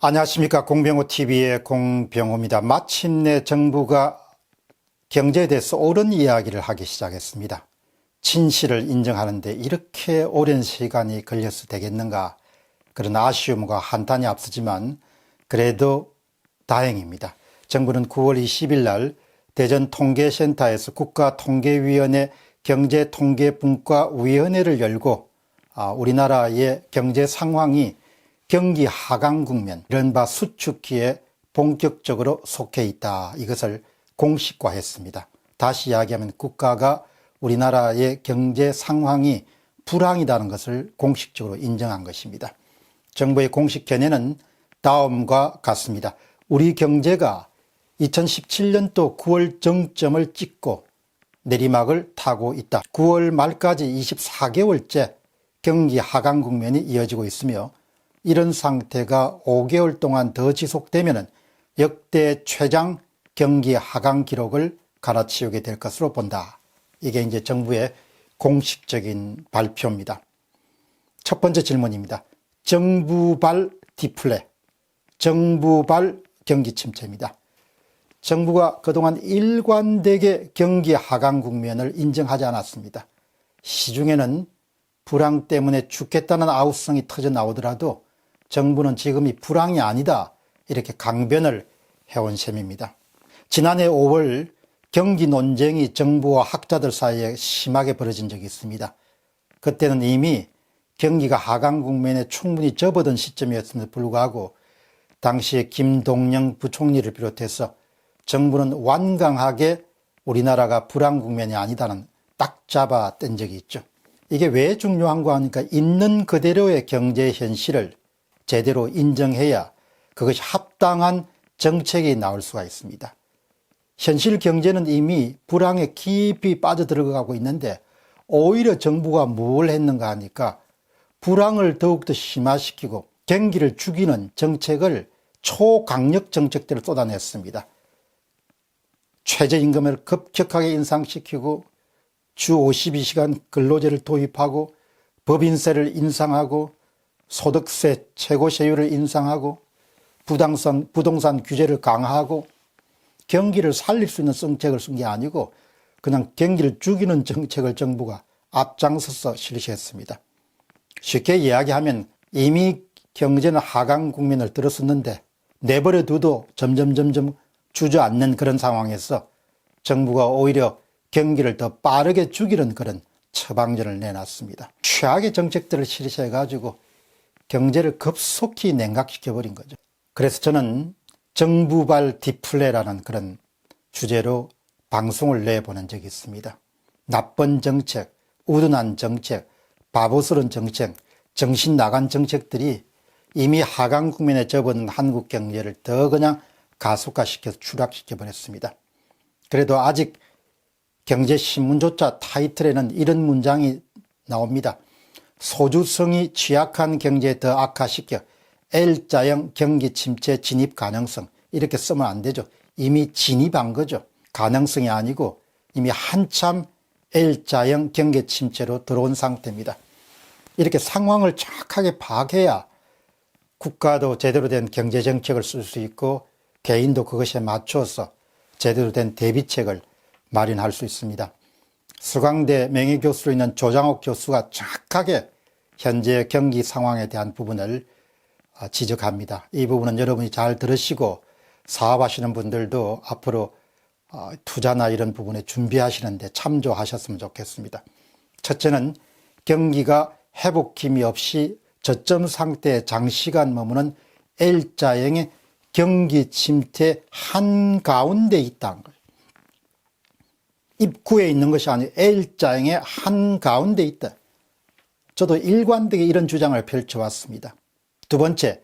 안녕하십니까. 공병호TV의 공병호입니다. 마침내 정부가 경제에 대해서 옳은 이야기를 하기 시작했습니다. 진실을 인정하는데 이렇게 오랜 시간이 걸려서 되겠는가, 그런 아쉬움과 한탄이 앞서지만 그래도 다행입니다. 정부는 9월 20일 날 대전통계센터에서 국가통계위원회 경제통계분과위원회를 열고 우리나라의 경제 상황이 경기 하강 국면, 이른바 수축기에 본격적으로 속해 있다, 이것을 공식화했습니다. 다시 이야기하면 국가가 우리나라의 경제 상황이 불황이라는 것을 공식적으로 인정한 것입니다. 정부의 공식 견해는 다음과 같습니다. 우리 경제가 2017년도 9월 정점을 찍고 내리막을 타고 있다. 9월 말까지 24개월째 경기 하강 국면이 이어지고 있으며 이런 상태가 5개월 동안 더 지속되면 역대 최장 경기 하강 기록을 갈아치우게 될 것으로 본다. 이게 이제 정부의 공식적인 발표입니다. 첫 번째 질문입니다. 정부발 디플레, 정부발 경기 침체입니다. 정부가 그동안 일관되게 경기 하강 국면을 인정하지 않았습니다. 시중에는 불황 때문에 죽겠다는 아우성이 터져 나오더라도 정부는 지금이 불황이 아니다, 이렇게 강변을 해온 셈입니다. 지난해 5월 경기 논쟁이 정부와 학자들 사이에 심하게 벌어진 적이 있습니다. 그때는 이미 경기가 하강 국면에 충분히 접어든 시점이었음에도 불구하고 당시에 김동영 부총리를 비롯해서 정부는 완강하게 우리나라가 불황 국면이 아니다는 딱 잡아 뗀 적이 있죠. 이게 왜 중요한가 하니까 있는 그대로의 경제 현실을 제대로 인정해야 그것이 합당한 정책이 나올 수가 있습니다. 현실 경제는 이미 불황에 깊이 빠져들어가고 있는데 오히려 정부가 뭘 했는가 하니까 불황을 더욱더 심화시키고 경기를 죽이는 정책을 초강력 정책들을 쏟아냈습니다. 최저임금을 급격하게 인상시키고 주 52시간 근로제를 도입하고 법인세를 인상하고 소득세 최고세율을 인상하고 부동산 규제를 강화하고 경기를 살릴 수 있는 정책을 쓴 게 아니고 그냥 경기를 죽이는 정책을 정부가 앞장서서 실시했습니다. 쉽게 이야기하면 이미 경제는 하강 국면을 들었었는데 내버려 둬도 점점 주저앉는 그런 상황에서 정부가 오히려 경기를 더 빠르게 죽이는 그런 처방전을 내놨습니다. 최악의 정책들을 실시해가지고 경제를 급속히 냉각시켜버린 거죠. 그래서 저는 정부발 디플레라는 그런 주제로 방송을 내보낸 적이 있습니다. 나쁜 정책, 우둔한 정책, 바보스러운 정책, 정신 나간 정책들이 이미 하강 국면에 접어든 한국 경제를 더 그냥 가속화시켜서 추락시켜버렸습니다. 그래도 아직 경제신문조차 타이틀에는 이런 문장이 나옵니다. 소주성이 취약한 경제에 더 악화시켜 L자형 경기 침체 진입 가능성, 이렇게 쓰면 안 되죠. 이미 진입한 거죠. 가능성이 아니고 이미 한참 L자형 경기 침체로 들어온 상태입니다. 이렇게 상황을 정확하게 파악해야 국가도 제대로 된 경제정책을 쓸 수 있고 개인도 그것에 맞춰서 제대로 된 대비책을 마련할 수 있습니다. 서강대 명예교수로 있는 조장옥 교수가 정확하게 현재 경기 상황에 대한 부분을 지적합니다. 이 부분은 여러분이 잘 들으시고 사업하시는 분들도 앞으로 투자나 이런 부분에 준비하시는데 참조하셨으면 좋겠습니다. 첫째는 경기가 회복 힘이 없이 저점 상태에 장시간 머무는 L자형의 경기 침체 한가운데 있다는 거예요. 입구에 있는 것이 아니고 L자형의 한가운데 있다. 저도 일관되게 이런 주장을 펼쳐왔습니다. 두 번째,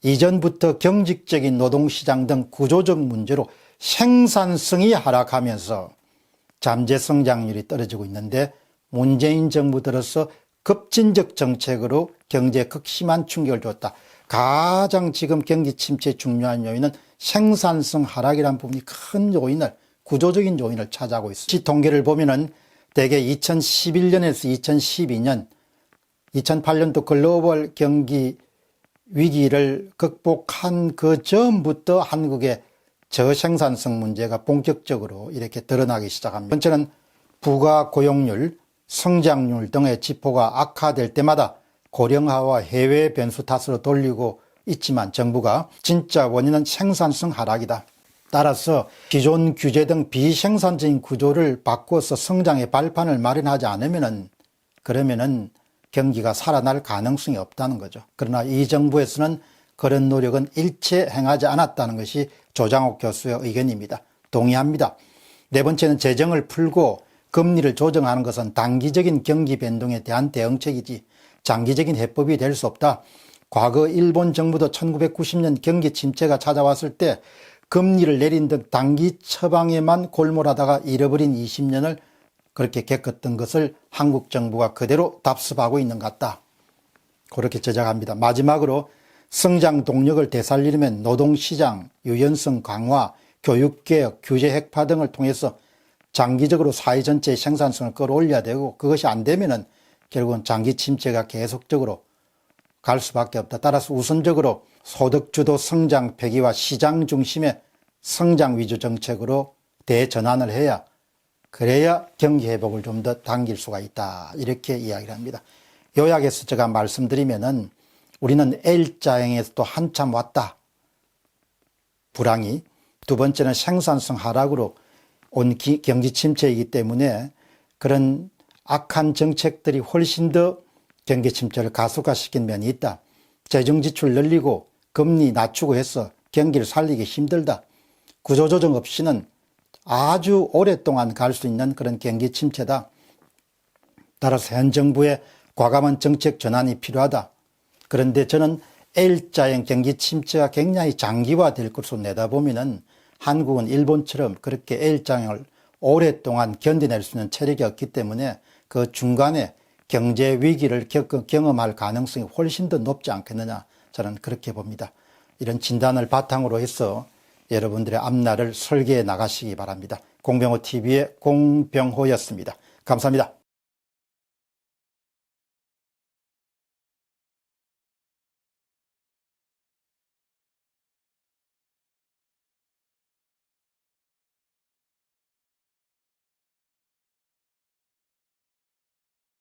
이전부터 경직적인 노동시장 등 구조적 문제로 생산성이 하락하면서 잠재 성장률이 떨어지고 있는데 문재인 정부 들어서 급진적 정책으로 경제에 극심한 충격을 줬다. 가장 지금 경기 침체의 중요한 요인은 생산성 하락이라는 부분이 큰 요인을, 구조적인 요인을 차지하고 있습니다. 이 통계를 보면은 대개 2011년에서 2012년 2008년도 글로벌 경기 위기를 극복한 그 전부터 한국의 저생산성 문제가 본격적으로 이렇게 드러나기 시작합니다. 번째는 부가 고용률, 성장률 등의 지표가 악화될 때마다 고령화와 해외 변수 탓으로 돌리고 있지만 정부가 진짜 원인은 생산성 하락이다. 따라서 기존 규제 등 비생산적인 구조를 바꿔서 성장의 발판을 마련하지 않으면은 그러면은 경기가 살아날 가능성이 없다는 거죠. 그러나 이 정부에서는 그런 노력은 일체 행하지 않았다는 것이 조장욱 교수의 의견입니다. 동의합니다. 네 번째는 재정을 풀고 금리를 조정하는 것은 단기적인 경기 변동에 대한 대응책이지 장기적인 해법이 될 수 없다. 과거 일본 정부도 1990년 경기 침체가 찾아왔을 때 금리를 내린 등 단기 처방에만 골몰하다가 잃어버린 20년을 그렇게 겪었던 것을 한국 정부가 그대로 답습하고 있는 것 같다. 그렇게 제작합니다. 마지막으로 성장 동력을 되살리려면 노동시장, 유연성 강화, 교육개혁, 규제 핵파 등을 통해서 장기적으로 사회 전체의 생산성을 끌어올려야 되고 그것이 안 되면은 결국은 장기 침체가 계속적으로 갈 수밖에 없다. 따라서 우선적으로 소득주도 성장 폐기와 시장 중심의 성장 위주 정책으로 대전환을 해야 그래야 경기 회복을 좀 더 당길 수가 있다. 이렇게 이야기를 합니다. 요약해서 제가 말씀드리면은 우리는 L자형에서도 한참 왔다. 불황이. 두 번째는 생산성 하락으로 온 경기 침체이기 때문에 그런 악한 정책들이 훨씬 더 경기 침체를 가속화시킨 면이 있다. 재정 지출 늘리고 금리 낮추고 해서 경기를 살리기 힘들다. 구조조정 없이는 아주 오랫동안 갈 수 있는 그런 경기 침체다. 따라서 현 정부의 과감한 정책 전환이 필요하다. 그런데 저는 L자형 경기 침체가 굉장히 장기화될 것으로 내다보면은 한국은 일본처럼 그렇게 L자형을 오랫동안 견뎌낼 수 있는 체력이 없기 때문에 그 중간에 경제 위기를 경험할 가능성이 훨씬 더 높지 않겠느냐, 저는 그렇게 봅니다. 이런 진단을 바탕으로 해서 여러분들의 앞날을 설계해 나가시기 바랍니다. 공병호TV의 공병호였습니다. 감사합니다.